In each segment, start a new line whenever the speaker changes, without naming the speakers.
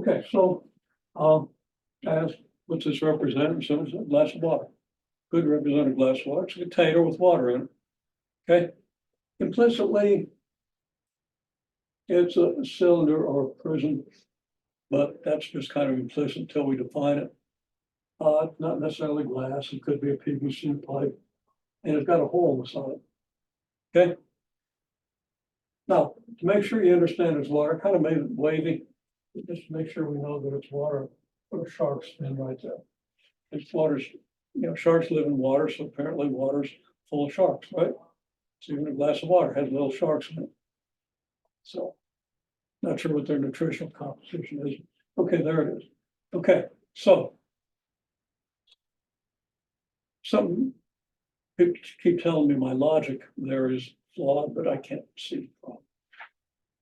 Okay, so, as, what's this represent? So it's a glass of water. Could represent a glass of water. It's a container with water in it. Okay, implicitly, it's a cylinder or a prism, but that's just kind of implicit until we define it. Not necessarily glass, it could be a PVC pipe, and it's got a hole in the side. Okay. Now, to make sure you understand it's water, I kind of made it wavy, just to make sure we know that it's water, or sharks in right there. It's water's, sharks live in water, so apparently water's full of sharks, right? So even a glass of water has little sharks in it. So, not sure what their nutritional composition is. Okay, there it is. Okay, so. Some people keep telling me my logic there is flawed, but I can't see.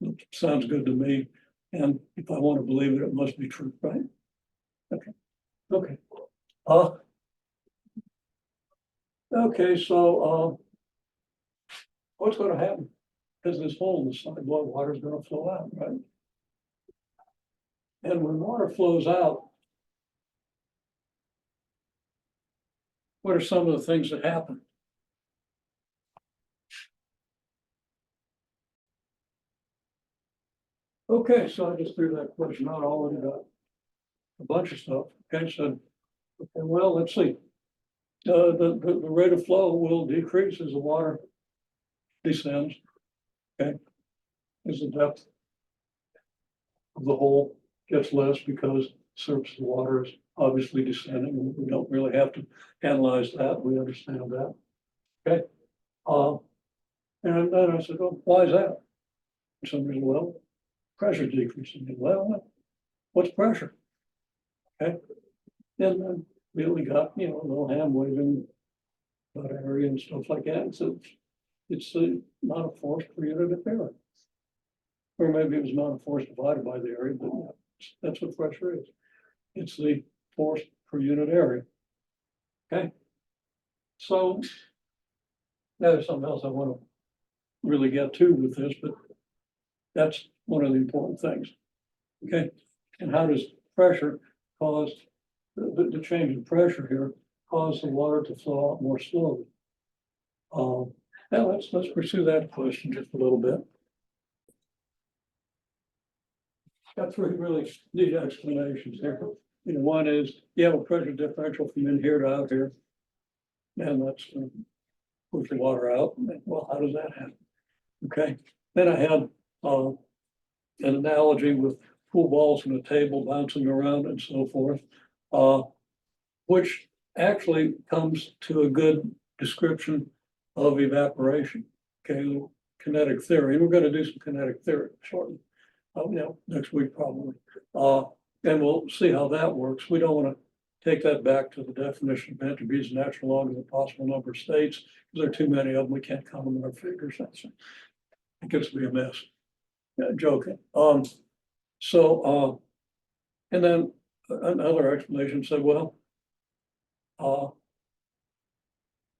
It sounds good to me, and if I want to believe it, it must be true, right? Okay. Okay, so what's going to happen? Because this hole in the side, water is going to flow out, right? And when water flows out, what are some of the things that happen? Okay, so I just threw that question out, already got a bunch of stuff. Okay, so, okay, well, let's see. The rate of flow will decrease as the water descends. Okay, as the depth of the hole gets less because the surface of the water is obviously descending. We don't really have to analyze that. We understand that. Okay. And then I said, well, why is that? Somebody said, well, pressure decreasing. Well, what's pressure? Okay. And then we only got, a little hand waving about area and stuff like that. So it's the amount of force per unit of area. Or maybe it was amount of force divided by the area, but that's what pressure is. It's the force per unit area. Okay. So now there's something else I want to really get to with this, but that's one of the important things. Okay. And how does pressure cause the change in pressure here cause the water to flow out more slowly? Now let's pursue that question just a little bit. Got three really neat explanations here. One is you have a pressure differential from in here to out here, and that's push the water out. Well, how does that happen? Okay. Then I had an analogy with pool balls on a table bouncing around and so forth, which actually comes to a good description of evaporation. Okay, kinetic theory. And we're going to do some kinetic theory shortly. Next week probably. And we'll see how that works. We don't want to take that back to the definition of entropy as natural log of the possible number of states, because there are too many of them. We can't count them in our figures. It gets to be a mess. Yeah, joking. And then another explanation said, well,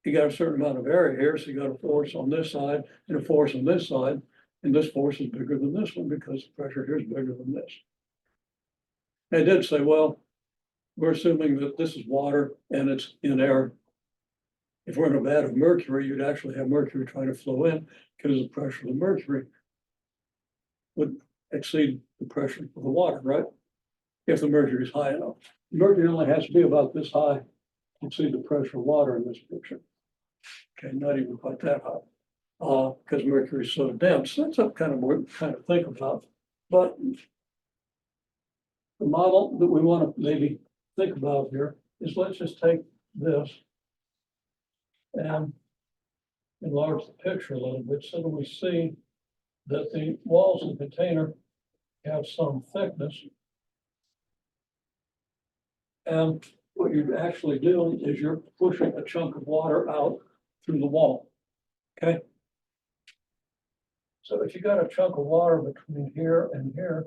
you got a certain amount of area here, so you got a force on this side and a force on this side, and this force is bigger than this one because the pressure here is bigger than this. And I did say, well, we're assuming that this is water and it's in air. If we're in a vat of mercury, you'd actually have mercury trying to flow in because the pressure of the mercury would exceed the pressure of the water, right? If the mercury is high enough. Mercury only has to be about this high to exceed the pressure of water in this picture. Okay, not even quite that high, because mercury is so dense. That's a kind of weird kind of think about. But the model that we want to maybe think about here is, let's just take this and enlarge the picture a little bit so that we see that the walls of the container have some thickness. And what you're actually doing is you're pushing a chunk of water out through the wall. Okay. So if you got a chunk of water between here and here,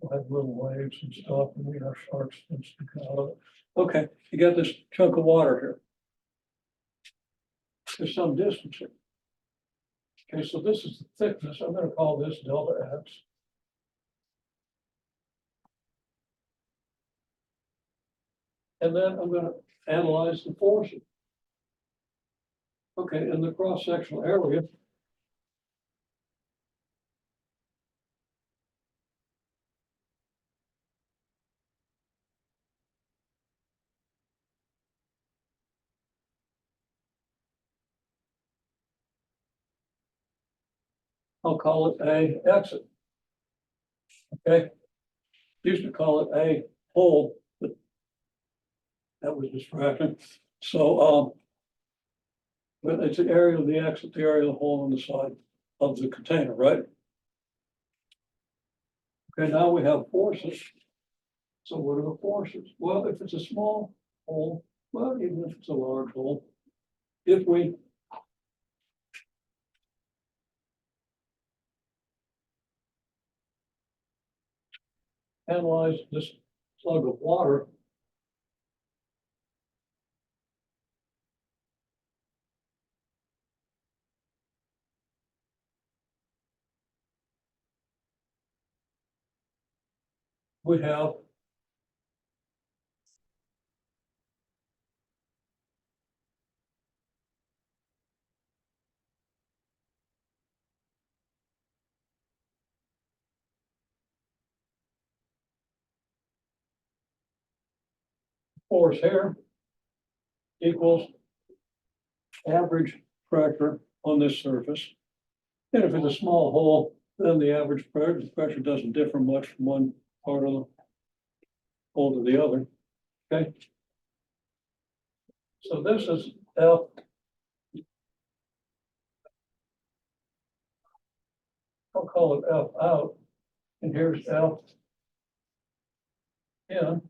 we'll have little waves and stuff, and we have sharks and sticking out of it. Okay, you got this chunk of water here. There's some distance here. Okay, so this is the thickness. I'm going to call this delta X. And then I'm gonna analyze the forces. Okay, in the cross-sectional area. I'll call it a exit. Okay. Used to call it a hole, but that was distracting. So, but it's the area of the exit, the area of the hole on the side of the container, right? Okay, now we have forces. So what are the forces? Well, if it's a small hole, well, even if it's a large hole, if we analyze this slug of water, we have force here equals average pressure on this surface. And if it's a small hole, then the average pressure doesn't differ much from one part of the hole to the other. Okay. So this is F. I'll call it F out. And here's F in.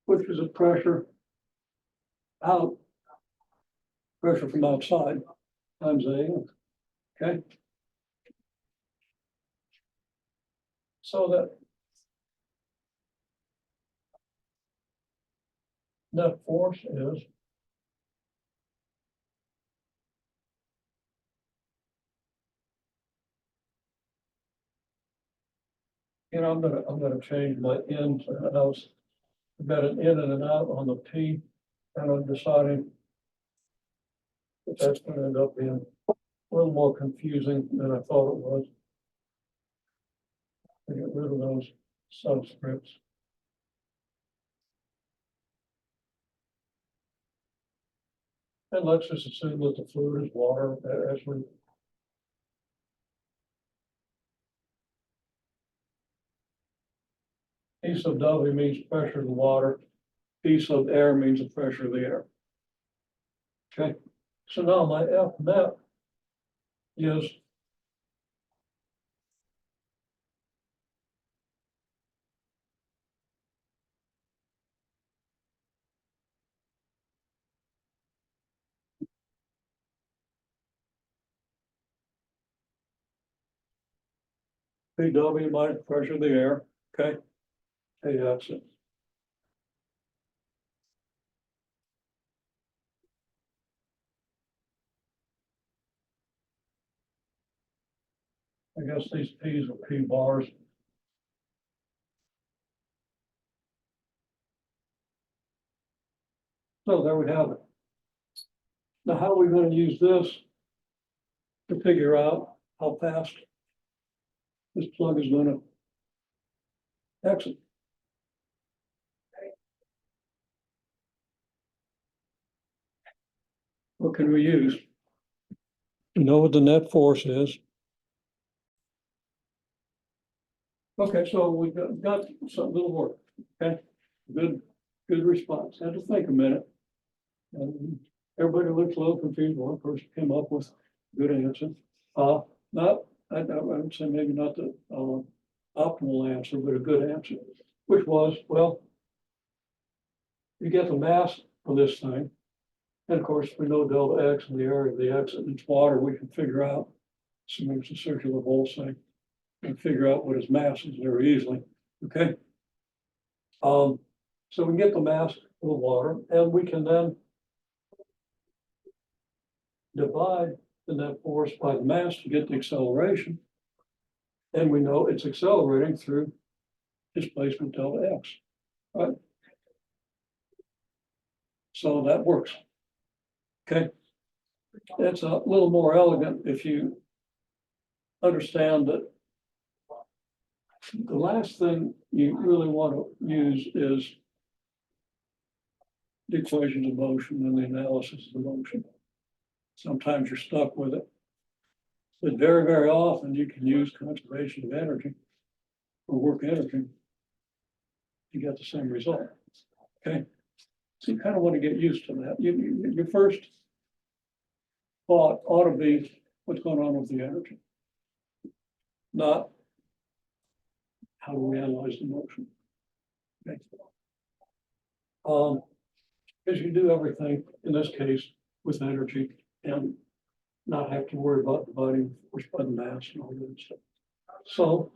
Which is a pressure out, pressure from outside times A. Okay. So that net force is I'm gonna change my in to an out. I've got an in and an out on the P, and I'm deciding that that's gonna end up being a little more confusing than I thought it was. To get rid of those subscripts. And let's just assume that the fluid is water as we. P sub W means pressure of the water. P sub air means the pressure of the air. Okay, so now my F net is PW minus pressure of the air. Okay, hey, that's it. I guess these P's are P bars. So there we have it. Now, how are we going to use this to figure out how fast this plug is going to exit? What can we use? We know what the net force is. Okay, so we got some little work. Okay, good response. Had to think a minute. And everybody looks a little confused. One person came up with a good answer. Not, I would say maybe not the optimal answer, but a good answer, which was, well, you get the mass of this thing. And of course, we know delta X in the area of the exit, and it's water, we can figure out, assuming it's a circular hole thing, and figure out what its mass is very easily. Okay. So we get the mass the water, and we can then divide the net force by the mass to get the acceleration. And we know it's accelerating through displacement delta x, right? So that works. Okay. It's a little more elegant if you understand that the last thing you really want to use is the equations of motion and the analysis of the motion. Sometimes you're stuck with it, but very, very often you can use conservation of energy or work energy to get the same result. Okay, so you kind of want to get used to that. Your first thought ought to be what's going on with the energy, not how do we analyze the motion. Okay. Because you do everything in this case with energy and not have to worry about dividing force by the mass and all that stuff. So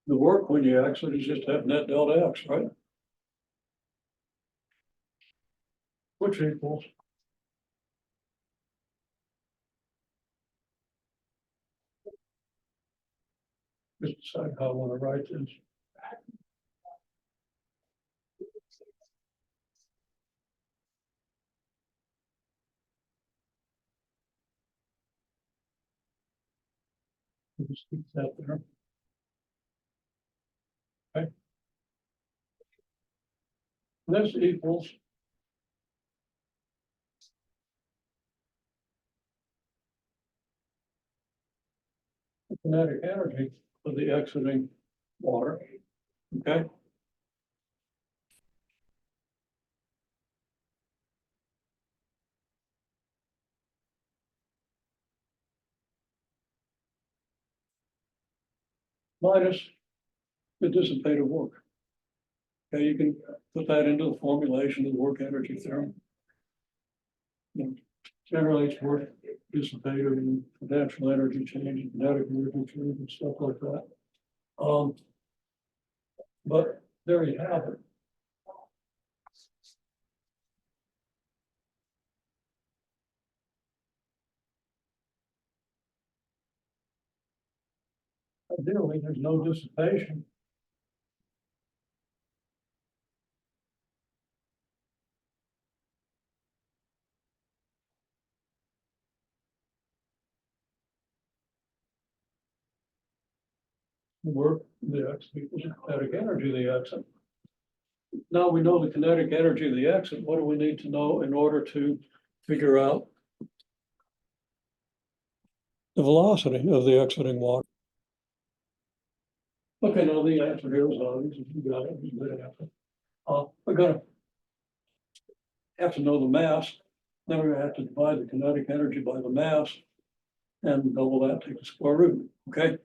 the work when you exit is just have net delta x, right? Which equals just decide how I want to write this. Just keep that there. Okay. This equals the kinetic energy of the exiting water. Okay. Minus the dissipated work. Okay, you can put that into the formulation of the work energy theorem. You know, generally, it's work dissipated and potential energy change, and kinetic energy change, and stuff like that. But there you have it. Ideally, there's no dissipation. Work the x equals the kinetic energy of the exit. Now we know the kinetic energy of the exit. What do we need to know in order to figure out the velocity of the exiting water? Okay, now the answer here is obvious. You got it. You got it. We're gonna have to know the mass. Then we're gonna have to divide the kinetic energy by the mass and double that, take the square root. Okay.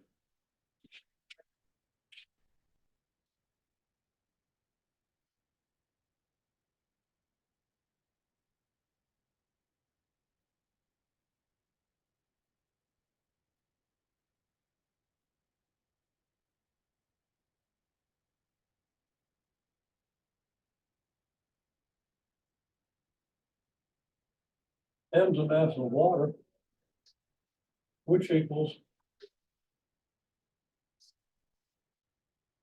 M is the mass of water, which equals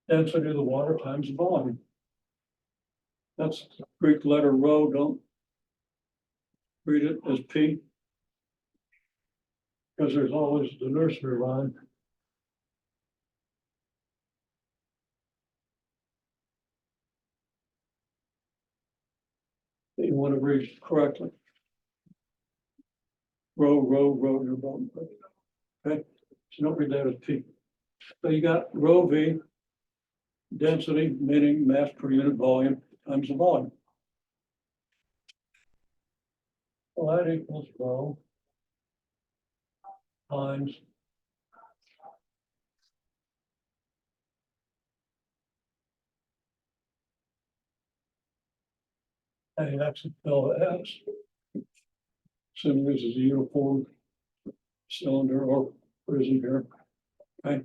density of the water times the volume. That's Greek letter rho. Don't read it as P, because there's always the nursery rhyme. That you want to read correctly. Rho, your bone. Okay, so don't read that as P. So you got rho V, density, meaning mass per unit volume, times the volume. Well, that equals rho times A exit delta S. Assuming this is a uniform cylinder or prism here. Okay.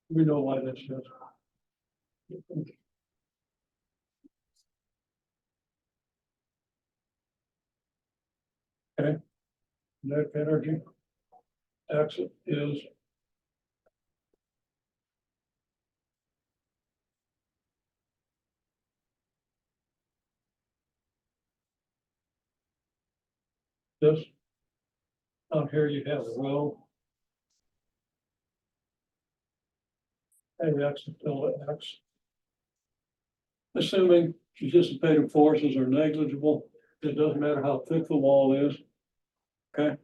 We know why this is. Okay. Net energy exit is this. Out here you have a row. A exit delta X. Assuming anticipated forces are negligible, it doesn't matter how thick the wall is. Okay.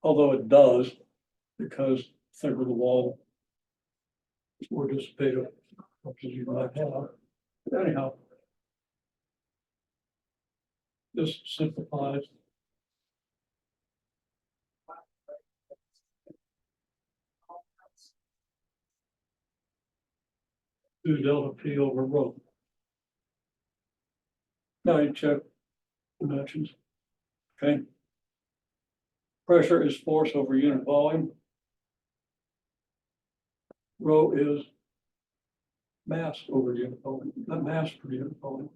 Although it does, because thicker the wall, more dissipative forces you might have. Anyhow, this simplifies. Do delta P over rho. Now you check dimensions. Okay. Pressure is force over unit volume. Rho is mass over unit volume, not mass per unit volume.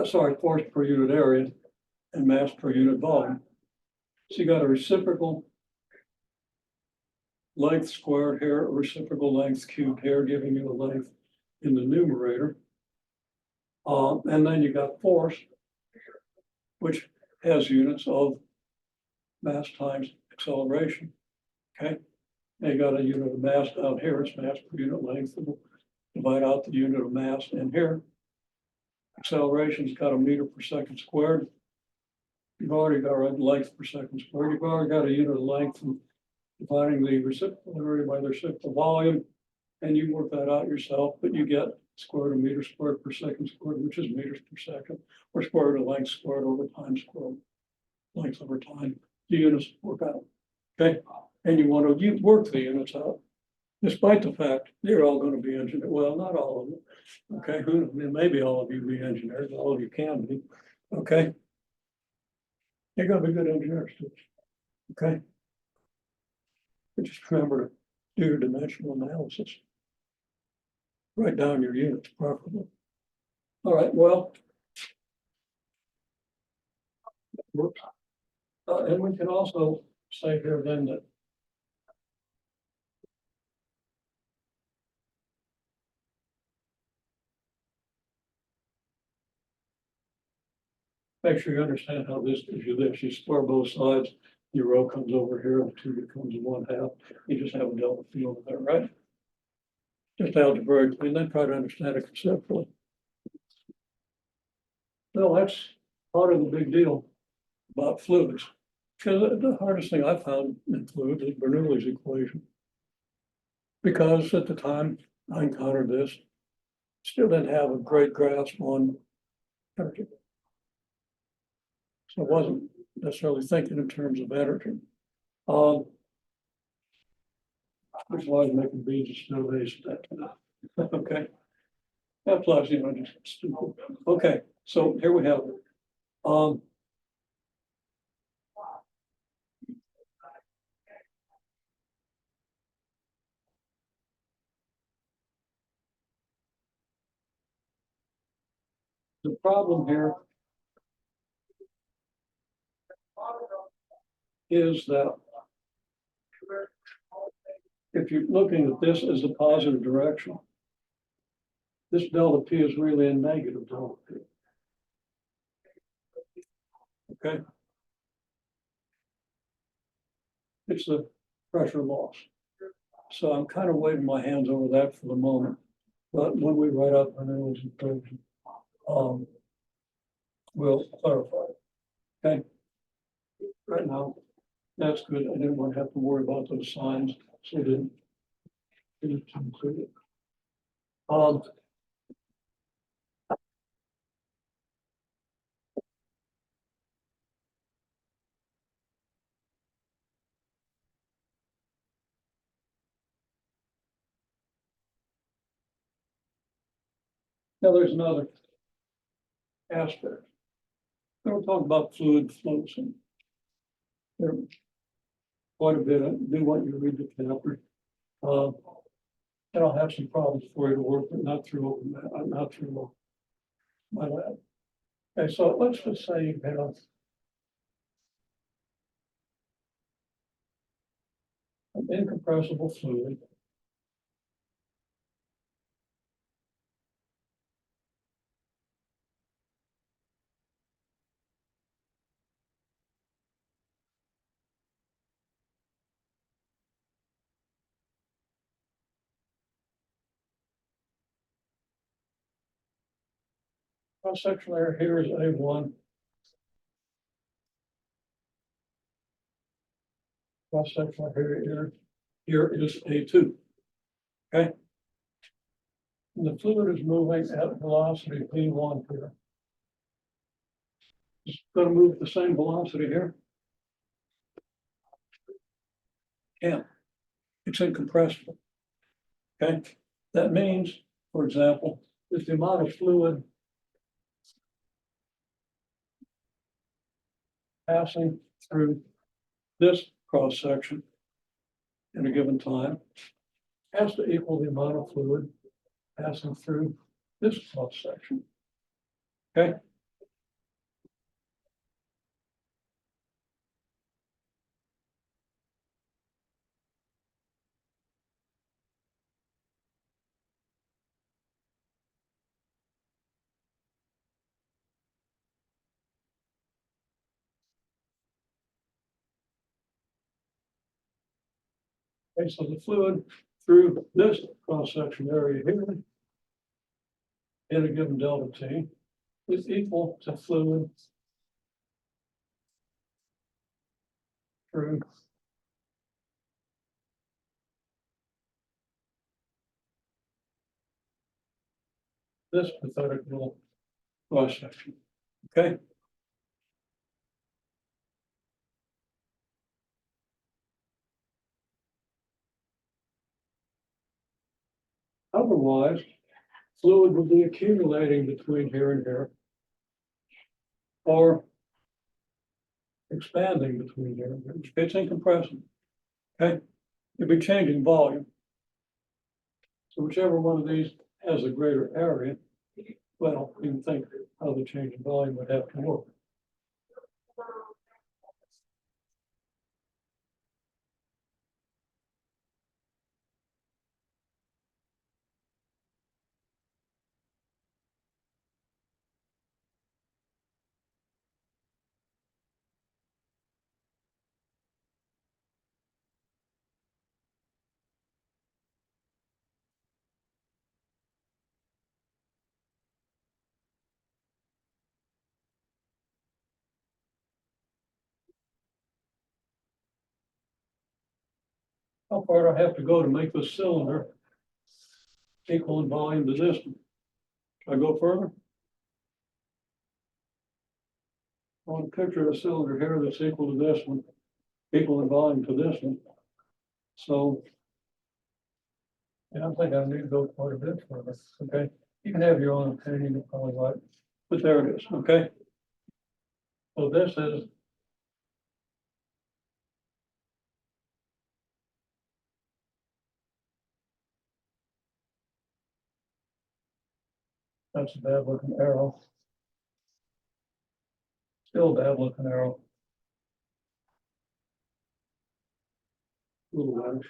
Sorry, force per unit area and mass per unit volume. So you got a reciprocal length squared here, a reciprocal length cubed here, giving you a length in the numerator. And then you got force, which has units of mass times acceleration. Okay. And you got a unit of mass down here, it's mass per unit length. We'll divide out the unit of mass in here. Acceleration's got a meter per second squared. You've already got a length per second squared. You've already got a unit of length and dividing the reciprocal area by the reciprocal volume. And you work that out yourself, but you get square root of meter squared per second squared, which is meters per second, or square root of length squared over time squared, length over time. The units work out. Okay. And you want to work the units out, despite the fact they're all going to be engineered. Well, not all of them. Okay. Maybe all of you be engineers, all of you can be. Okay. You're going to be good engineers too. Okay. But just remember to do your dimensional analysis. Write down your units properly. All right. Well, works. And we can also say here then that make sure you understand how this gives you this. You square both sides, your row comes over here, the two becomes 1/2. You just have a delta P over there, right? Just algebraically, and then try to understand it conceptually. No, that's part of the big deal about fluids. Because the hardest thing I found in fluids is Bernoulli's equation. Because at the time I encountered this, still didn't have a great grasp on energy. So I wasn't necessarily thinking in terms of energy. Which is why I was making beads of snow days at that time. Okay. That plus, just stupid. Okay, so here we have it. The problem here is that if you're looking at this as a positive direction, this delta P is really a negative delta P. Okay. It's the pressure loss. So I'm kind of waving my hands over that for the moment. But when we write up our rules and provision, we'll clarify. Okay. Right now, that's good. I didn't want to have to worry about those signs, so I didn't include it. Now there's another aspect. We're going to talk about fluid flows. And there quite a bit. I do want you to read the chapter. And I'll have some problems for you to work, but not through not through my lab. Okay, so let's just say you have an incompressible fluid. Cross-sectional area here is A1. Cross-sectional area here is A2. Okay. And the fluid is moving at velocity V1 here. It's going to move at the same velocity here. Yeah, it's incompressible. Okay, that means, for example, if the amount of fluid passing through this cross section in a given time has to equal the amount of fluid passing through this cross section. Okay. Okay, so the fluid through this cross section area here in a given delta T is equal to fluid through this pathetic little cross section. Okay. Otherwise, fluid will be accumulating between here and here, or expanding between here and here, which gets incompressible. Okay, you'll be changing volume. So whichever one of these has a greater area, well, you can think how the change in volume would have to work. How far do I have to go to make this cylinder equal in volume to this one? Should I go further? I want to picture a cylinder here that's equal to this one, equal in volume to this one. So, yeah, I think I need to go quite a bit further. Okay, you can have your own opinion, you probably like, but there it is. Okay, so this is that's a bad looking arrow. Still a bad looking arrow. A little better.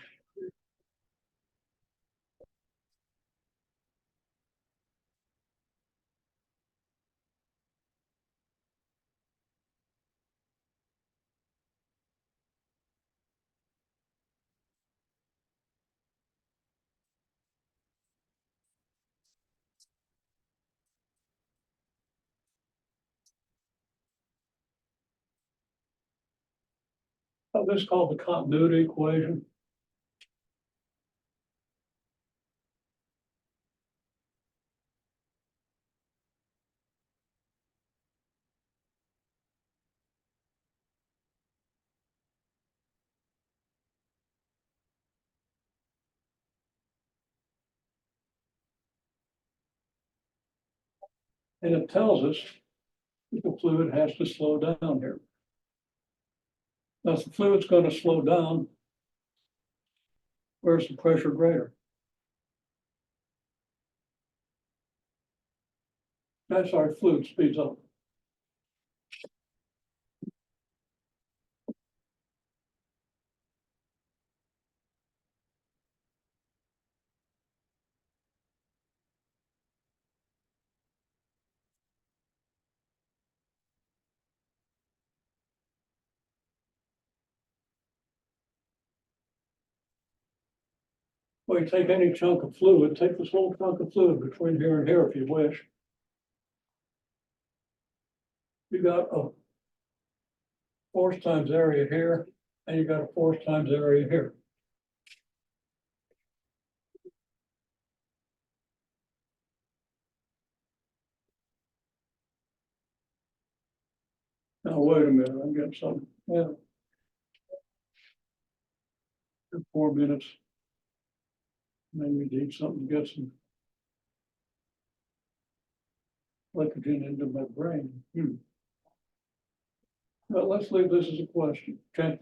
This is called the continuity equation. And it tells us that the fluid has to slow down here. Now, if the fluid's going to slow down, where's the pressure greater? That's our fluid speeds up. Well, you take any chunk of fluid, take this little chunk of fluid between here and here if you wish. You got a force times area here, and you got a force times area here. Now, wait a minute, I'm getting something, yeah. 4 minutes. Maybe need something to get some glycogen into my brain. But let's leave this as a question, okay?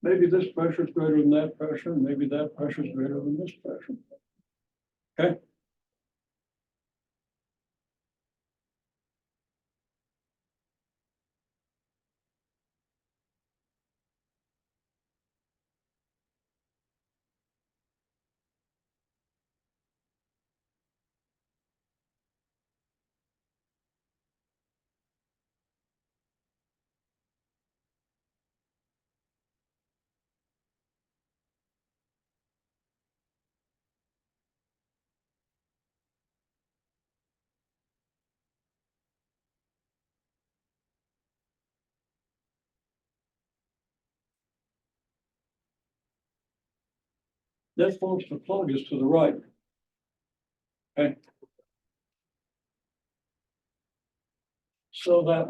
Maybe this pressure is greater than that pressure, maybe that pressure is greater than this pressure. Okay? This force to plug is to the right. Okay? So that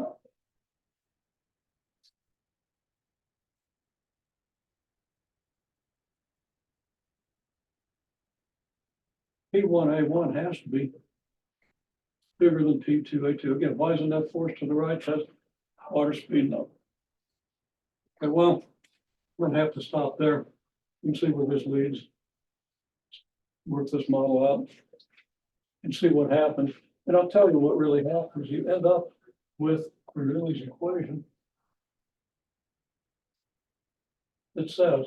P1A1 has to be bigger than P2A2. Again, why isn't that force to the right? That's water speeding up. Okay, well, we're gonna have to stop there. You can see where this leads. Work this model out and see what happens. And I'll tell you what really happens. You end up with Bernoulli's equation that says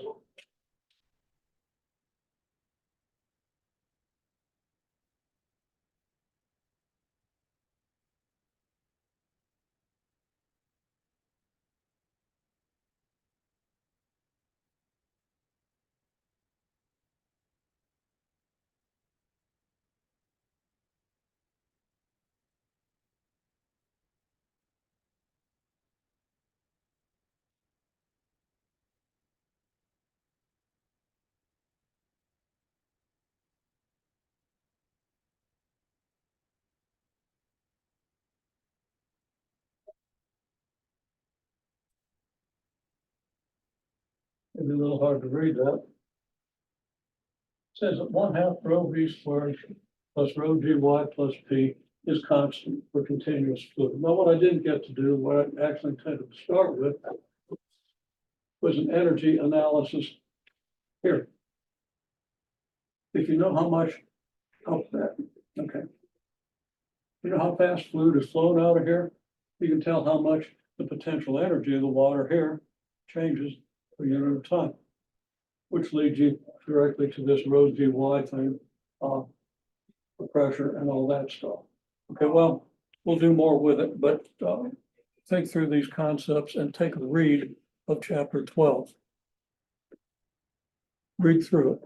it'd be a little hard to read that. It says that 1/2 rho v squared plus rho gy plus p is constant for continuous fluid. Now, what I didn't get to do, what I actually intended to start with, was an energy analysis here. If you know how much, okay. You know how fast fluid is flowing out of here? You can tell how much the potential energy of the water here changes per unit of time, which leads you directly to this rho gy thing, the pressure and all that stuff. Okay, well, we'll do more with it, but think through these concepts and take a read of chapter 12. Read through it.